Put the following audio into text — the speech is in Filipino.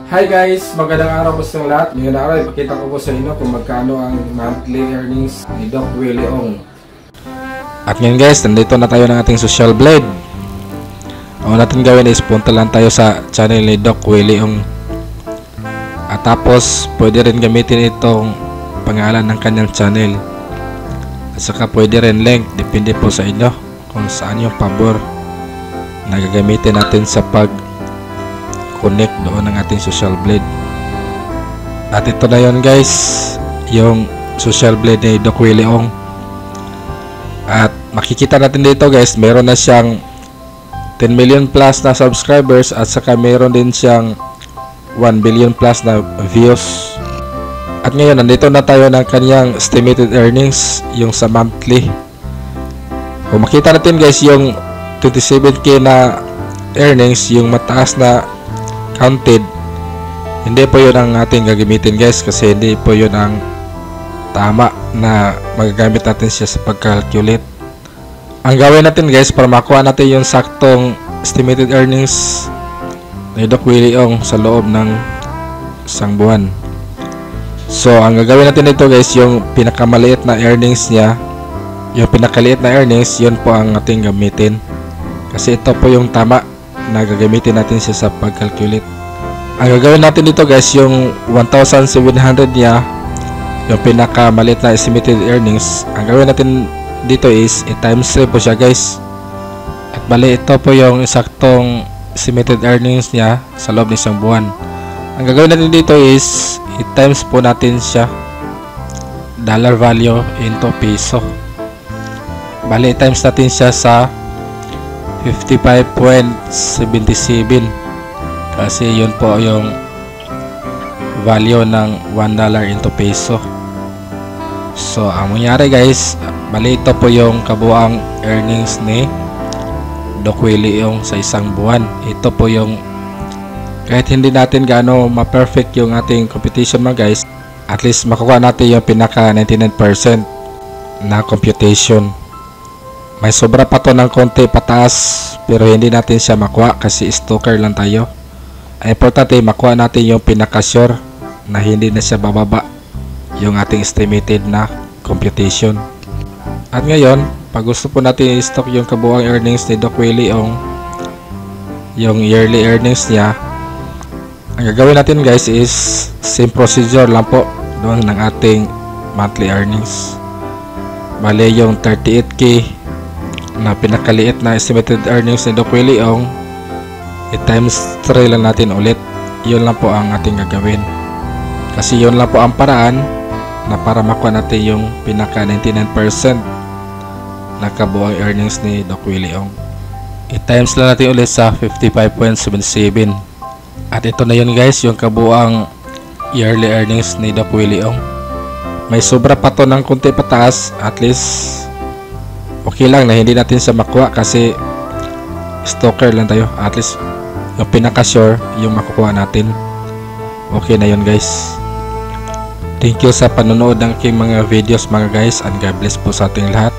Hi guys! Magandang araw po sa lahat. Ngayon araw, ipakita ko po sa inyo kung magkano ang monthly earnings ni Doc Willie Ong. At ngayon guys, nandito na tayo ng ating social blade. Ang natin gawin is punta lang tayo sa channel ni Doc Willie Ong. At tapos, pwede rin gamitin itong pangalan ng kanyang channel. At saka pwede rin link, depende po sa inyo kung saan yung pabor na gagamitin natin sa pag-connect doon ng ating social blade. At ito na yon guys, yung social blade ni Doc Willie Ong. At makikita natin dito guys, meron na siyang 10 million plus na subscribers at saka meron din siyang 1 billion plus na views. At ngayon, nandito na tayo ng kanyang estimated earnings, yung sa monthly. Kung makita natin guys, yung 27k na earnings, yung mataas na counted, hindi po yun ang ating gagamitin guys, kasi hindi po yun ang tama na magagamit natin siya sa pag-calculate. Ang gawin natin guys, para makuha natin yung saktong estimated earnings ni Doc Willie Ong sa loob ng isang buwan. So, ang gagawin natin dito guys, yung pinakamaliit na earnings niya, yung pinakaliit na earnings, yun po ang ating gamitin. Kasi ito po yung tama na gagamitin natin siya sa pag-calculate. Ang gagawin natin dito guys, yung 1,700 niya, yung pinakamaliit na estimated earnings, ang gawin natin dito is i-times 3 po siya guys. At bali, ito po yung saktong estimated earnings niya sa loob ng isang buwan. Ang gagawin natin dito is i-times po natin siya dollar value into peso. Bali, i-times natin siya sa 55.77 kasi yun po yung value ng $1 into peso. So, ang mangyari guys, bali ito po yung kabuang earnings ni Doc Willie Ong sa isang buwan. Ito po yung, kahit hindi natin gaano ma-perfect yung ating computation mga guys, at least makuha natin yung pinaka 99% na computation. May sobra pa to ng konti pataas, pero hindi natin siya makuha kasi stalker lang tayo. Ang importante, makuha natin yung pinaka sure na hindi na siya bababa yung ating estimated na computation. At ngayon, pag gusto po natin i-stock yung kabuang earnings ni Doc Willie Ong, yung yearly earnings niya, ang gagawin natin guys is same procedure lang po doon ng ating monthly earnings. Bale, yung 38k na pinakaliit na estimated earnings ni Doc Willie Ong, i-times 3 lang natin ulit. Yun lang po ang ating gagawin, kasi yun lang po ang paraan na para makuha natin yung pinaka 99% na kabuang earnings ni Doc Willie Ong. I-times lang natin ulit sa 55.77. At ito na yun guys, yung kabuang yearly earnings ni Doc Willie Ong. May sobra pa to ng konti pataas, at least okay lang na hindi natin siya makuha kasi stalker lang tayo. At least yung pinaka sure yung makukuha natin. Okay na yun guys. Thank you sa panonood ng aking mga videos mga guys, and God bless po sa ating lahat.